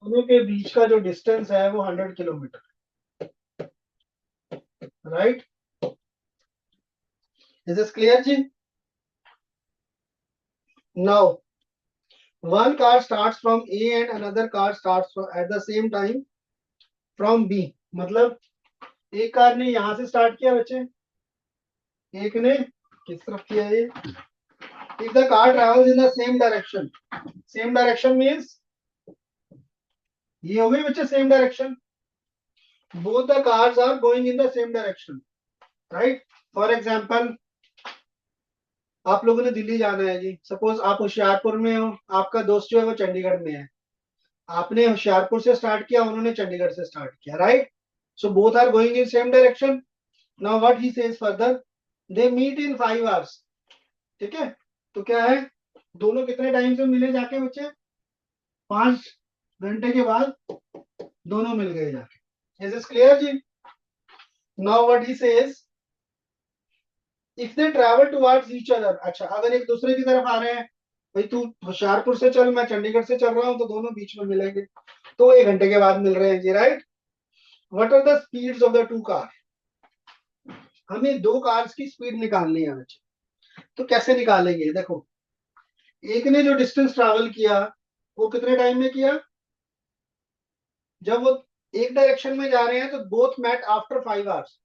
दोनों के बीच का जो डिस्टेंस है वो 100 kilometre, right? Is this clear जी? Now one car starts from A and another car starts at the same time from B. मतलब एक कार ने यहां से स्टार्ट किया बच्चे, एक ने किस तरफ किया ये? If the car travels in the same direction means ये हो गई बच्चे same direction. Both the cars are going in the same direction, right? For example, आप लोगों ने दिल्ली जाना है जी. सपोज आप होशियारपुर में हो, आपका दोस्त जो है वो चंडीगढ़ में है. आपने होशियारपुर से स्टार्ट किया, उन्होंने चंडीगढ़ से स्टार्ट किया, right? So both are going in same direction. Now what he says further, they meet in 5 hours. ठीक है, तो क्या है, दोनों कितने टाइम से मिले जाके बच्चे? 5 घंटे के बाद दोनों मिल गए जाके. इज दिस क्लियर जी? Now what he says, if they travel towards each other. अच्छा, अगर एक दूसरे की तरफ आ रहे हैं, भाई तू होशियारपुर से चल, मैं चंडीगढ़ से चल रहा हूं, तो दोनों बीच में मिलेंगे, तो 1 घंटे के बाद मिल रहे हैं जी, right? What are the speeds of the two car? हमें दो कार्स की स्पीड निकालनी है बच्चे. तो कैसे निकालेंगे? देखो, एक ने जो डिस्टेंस ट्रैवल किया वो कितने टाइम में किया? जब वो एक डायरेक्शन में जा रहे हैं तो both met after 5 hours.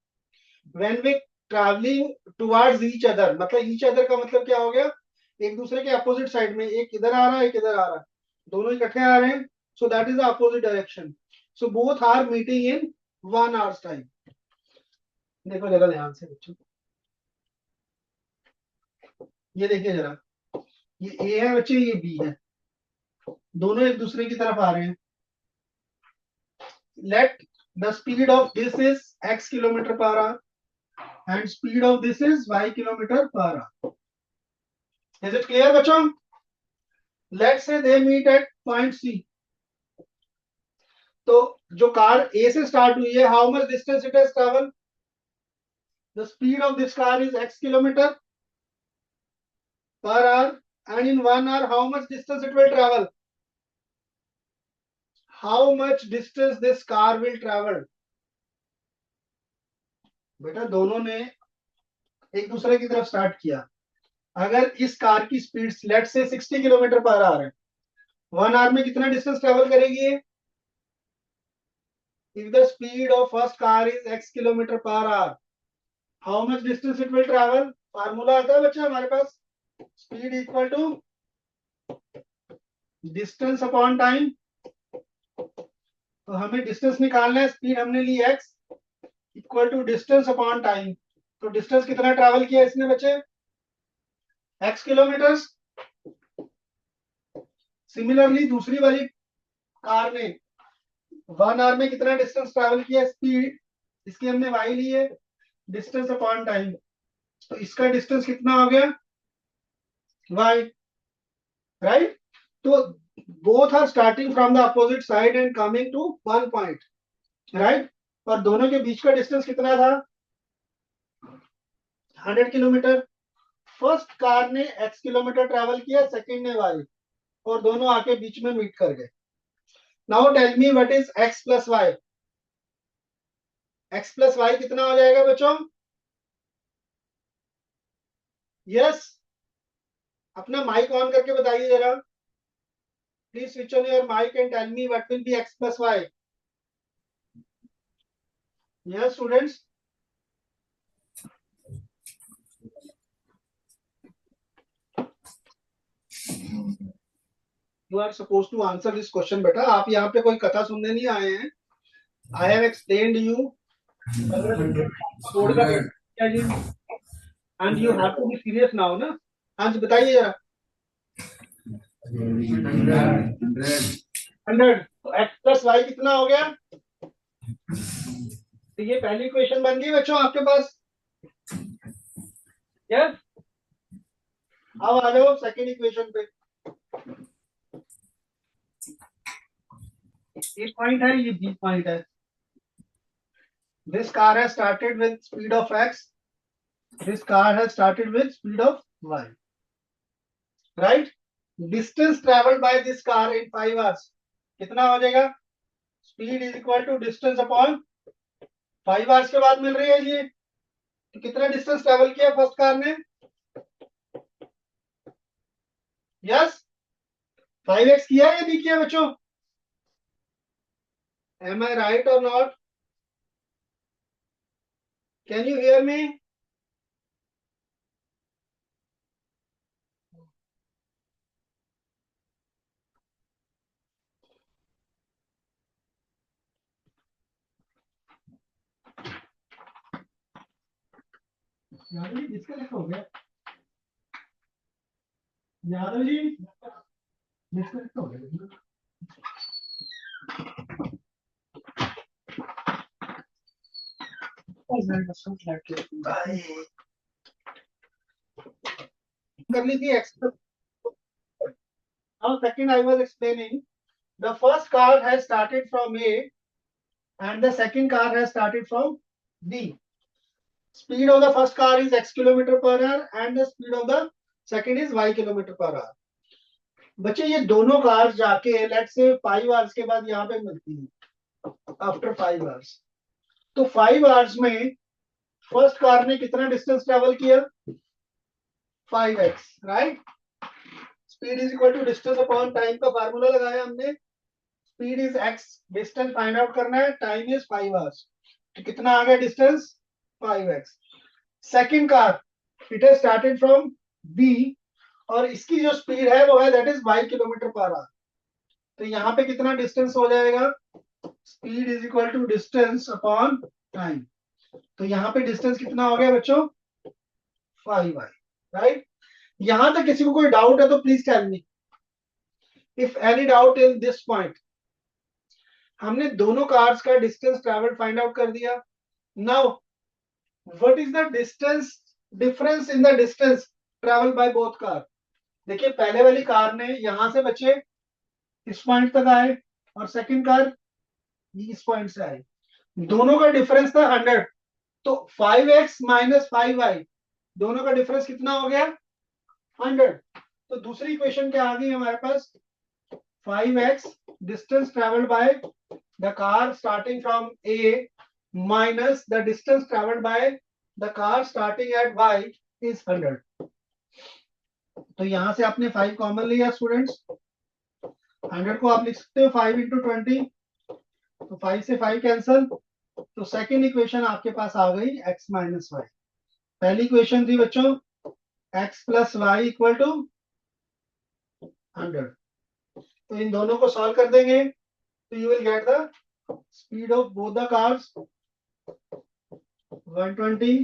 When we travelling towards each other, मतलब ईच अदर का मतलब क्या हो गया? एक दूसरे के अपोजिट साइड में, एक इधर आ रहा है, एक इधर आ रहा है, दोनों इकट्ठे आ रहे हैं. So that is the opposite direction. So both are meeting in 1 hour's time. देखो जरा ध्यान से बच्चों, ये देखिए जरा, ये ए है बच्चे, ये बी है, दोनों एक दूसरे की तरफ आ रहे हैं. Let the speed of this is x kilometre per hour and speed of this is y kilometre per hour. Is it clear बच्चों? Let say they meet at point C. तो जो कार ए से start हुई है, how much distance it has travel? The speed of this car is x kilometre per hour, and in 1 hour how much distance it will travel? How much distance this car will travel? बेटा दोनों ने एक दूसरे की तरफ start किया. अगर इस कार की स्पीड लेट से 60 किलोमीटर पर आवर है, 1 hour में कितना डिस्टेंस ट्रेवल करेगी? If the speed of first car is x kilometre per hour, how much distance it will travel? Formula आता है बच्चा हमारे पास, speed equal to distance upon time. तो हमें डिस्टेंस निकालना है, स्पीड हमने ली x equal to distance upon time. तो डिस्टेंस कितना ट्रैवल किया इसने बच्चे? x kilometres. सिमिलरली दूसरी वाली कार ने 1 hour में कितना डिस्टेंस ट्रैवल किया? स्पीड, इसकी हमने y ली है, डिस्टेंस अपॉन टाइम. तो इसका डिस्टेंस कितना हो गया? y, right? तो both are starting from the opposite side and coming to one point, right? और दोनों के बीच का डिस्टेंस कितना था? 100 किलोमीटर. फर्स्ट कार ने x किलोमीटर ट्रैवल किया, सेकंड ने y, और दोनों आके बीच में मीट कर गए. Now tell me what is x plus y. x plus y कितना हो जाएगा बच्चों? यस, अपना माइक ऑन करके बताइए जरा. Please switch on your mic and tell me what will be x plus y. Yes students, you are suppose to answer this question. बेटा आप यहाँ पे कोई कथा सुनने नहीं आए हैं. I have explained you code का क्या जी, and you have to be serious now ना. हाँ जी बताइए जरा. 100. तो x प्लस वाई कितना हो गया? तो ये पहली इक्वेशन बन गई बच्चों आपके पास. यस, अब आ जाओ सेकेंड इक्वेशन पे. ए पॉइंट है, ये बी पॉइंट है. This car has started with speed of x, this car has started with speed of y, right? Distance traveled by this car in 5 hours. कितना हो जाएगा? Speed is equal to distance upon 5 hours के बाद मिल रही है ये, तो कितना डिस्टेंस ट्रेवल किया फर्स्ट कार ने? यस, 5x किया या नहीं किया बच्चों? एम आई राइट और not? Can you hear me? Yadav ji disconnect हो गया। यादव जी डिस्कनेक्ट हो गया। कर ली थी express. Now second I was explaining, the first car has started from A and the second car has started from B. Speed of the first car is x kilometer per hour and the speed of the second is y kilometer per hour. बच्चे ये दोनों cars जाके let's say 5 hours के बाद यहाँ पे मिलती है, आफ्टर 5 आवर्स। तो 5 आवर्स में फर्स्ट कार ने कितना डिस्टेंस ट्रेवल किया? 5x, right? Speed is equal to distance upon time का फार्मूला लगाया हमने। Speed is x, distance find out करना है, टाइम इज 5 आवर्स, तो कितना आ गया distance? 5x। Second car it has started from B और इसकी जो स्पीड है वो है that is y kilometre per hour. तो यहाँ पे कितना डिस्टेंस हो जाएगा? Speed is equal to distance upon time. तो यहाँ पे डिस्टेंस कितना हो गया बच्चों? 5y, right? यहां तक किसी को कोई डाउट है तो please tell me if any doubt in this point. हमने दोनों कार्स का डिस्टेंस ट्रैवल फाइंड आउट कर दिया। Now what is the distance difference in the distance travel by both car? देखिए पहले वाली कार ने यहां से बचे इस पॉइंट तक आए और सेकंड कार इस पॉइंट से आई, दोनों का डिफरेंस था 100। तो 5x माइनस 5y दोनों का डिफरेंस कितना हो गया? 100। तो दूसरी इक्वेशन क्या आ गई हमारे पास? 5x distance traveled by the car starting from A minus the distance traveled by the car starting at y is 100। तो यहां से आपने 5 कॉमन लिया स्टूडेंट्स, 100 को आप लिख सकते हो 5 इंटू 20, तो 5 से 5 कैंसल। तो सेकेंड इक्वेशन आपके पास आ गई x माइनस वाई। पहली इक्वेशन थी बच्चों x plus y equal to 100। तो इन दोनों को सॉल्व कर देंगे तो you will get the speed of both the cars 120।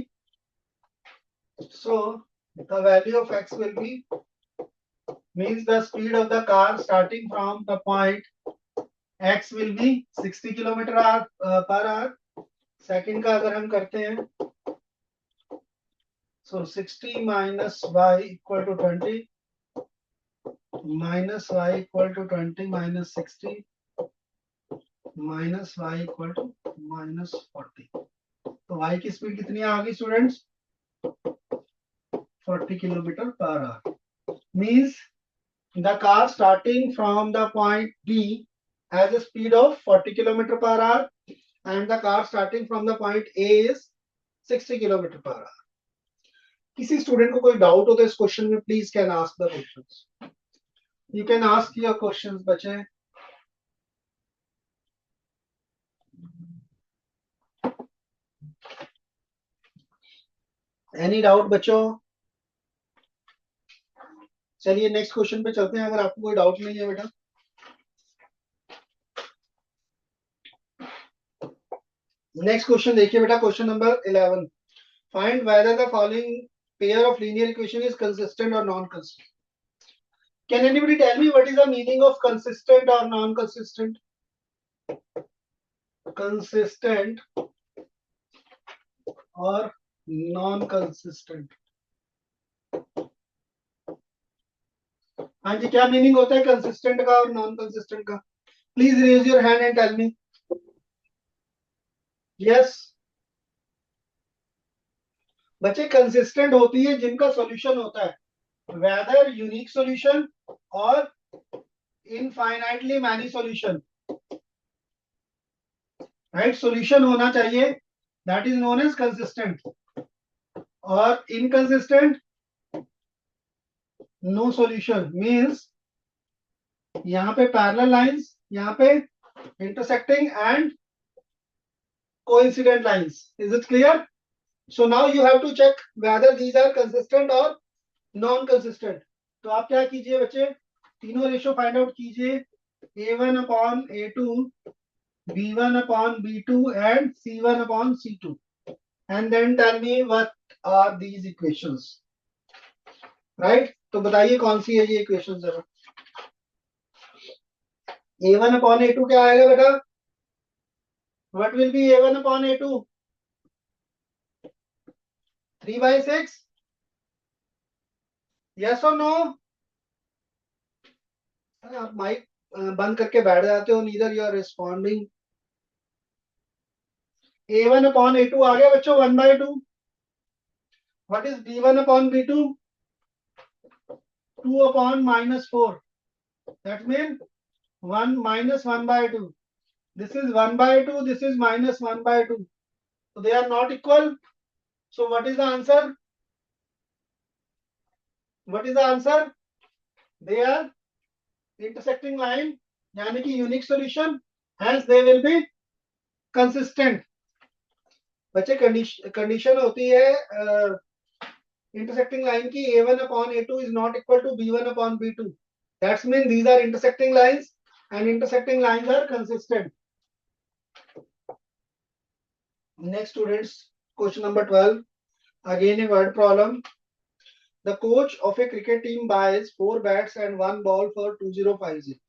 So the value of x will be means the speed of the car starting from the point x will be 60 kilometre per our. Second का अगर हम करते हैं so 60 minus y equal to 20 minus y equal to 20 minus 60 minus y equal to minus 40। तो y की speed कितनी आ गई students? 40 kilometre per our. Means the car starting from the point B has a speed of 40 kilometer per hour and the car starting from the point A is 60 kilometer per hour। किसी student को कोई doubt हो तो इस question में please can ask the questions. You can ask your questions बच्चे। Any doubt बच्चों? चलिए नेक्स्ट क्वेश्चन पे चलते हैं अगर आपको कोई डाउट नहीं है बेटा। नेक्स्ट क्वेश्चन देखिए बेटा, question number 11। Find whether the following pair of linear equation is consistent और non consistent. Can anybody tell me what is the meaning of consistent और नॉन कंसिस्टेंट? कंसिस्टेंट और नॉन कंसिस्टेंट, हाँ जी क्या meaning होता है कंसिस्टेंट का और नॉन कंसिस्टेंट का? Please raise your hand and tell me. Yes बच्चे, कंसिस्टेंट होती है जिनका सॉल्यूशन होता है वेदर यूनिक सॉल्यूशन और infinitely many solution. Right, solution होना चाहिए, that is known as consistent, और इनकंसिस्टेंट नो सॉल्यूशन मींस यहाँ पे पैरेलल लाइंस, यहाँ पे intersecting and coincident lines. Is it clear? So now you have to check whether these are consistent or non-consistent. तो आप क्या कीजिए बच्चे, तीनों रेशो फाइंड आउट कीजिए, a1 upon a2, b1 upon b2 and c1 upon c2, and then tell me what are these equations. Right? तो बताइए कौन सी है ये इक्वेशन जरा. a1 upon a2 क्या आएगा बेटा? What will be a1 upon a2? 3/6? Yes or no? आप माइक बंद करके बैठ जाते हो, neither you are responding. a1 upon a2 आ गया बच्चों, 1/2. What is b1 upon b2? 2 upon -4. That means 1 minus 1/2. This is 1/2, this is minus 1/2. So they are not equal. So what is the answer? What is the answer? They are intersecting line, यानी कि unique solution, hence they will be consistent. बच्चे condition होती है intersecting line की a1 upon a2 is not equal to b1 upon b2. That means these are intersecting lines and intersecting lines are consistent. Next students, question number 12. Again a word problem. The coach of a cricket team buys 4 bats and 1 ball for 2050.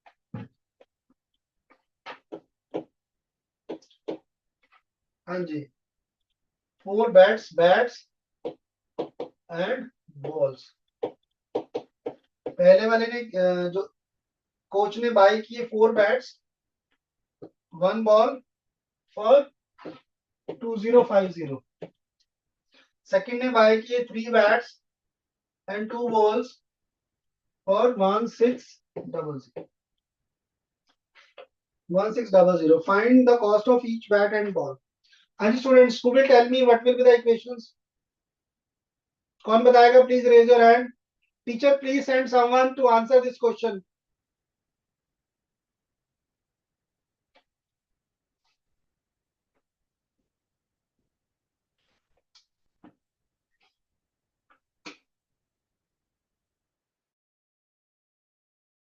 हाँ जी, 4 bats and balls. पहले वाले ने जो coach ने bye किए 4 bats 1 ball for 2050. Second ने bye किए 3 bats and 2 balls for 1600. 1600. Find the cost of each bat and ball. And students, who will tell me what will be the equations? कौन बताएगा? Please raise your hand. Teacher, please send someone to answer this question.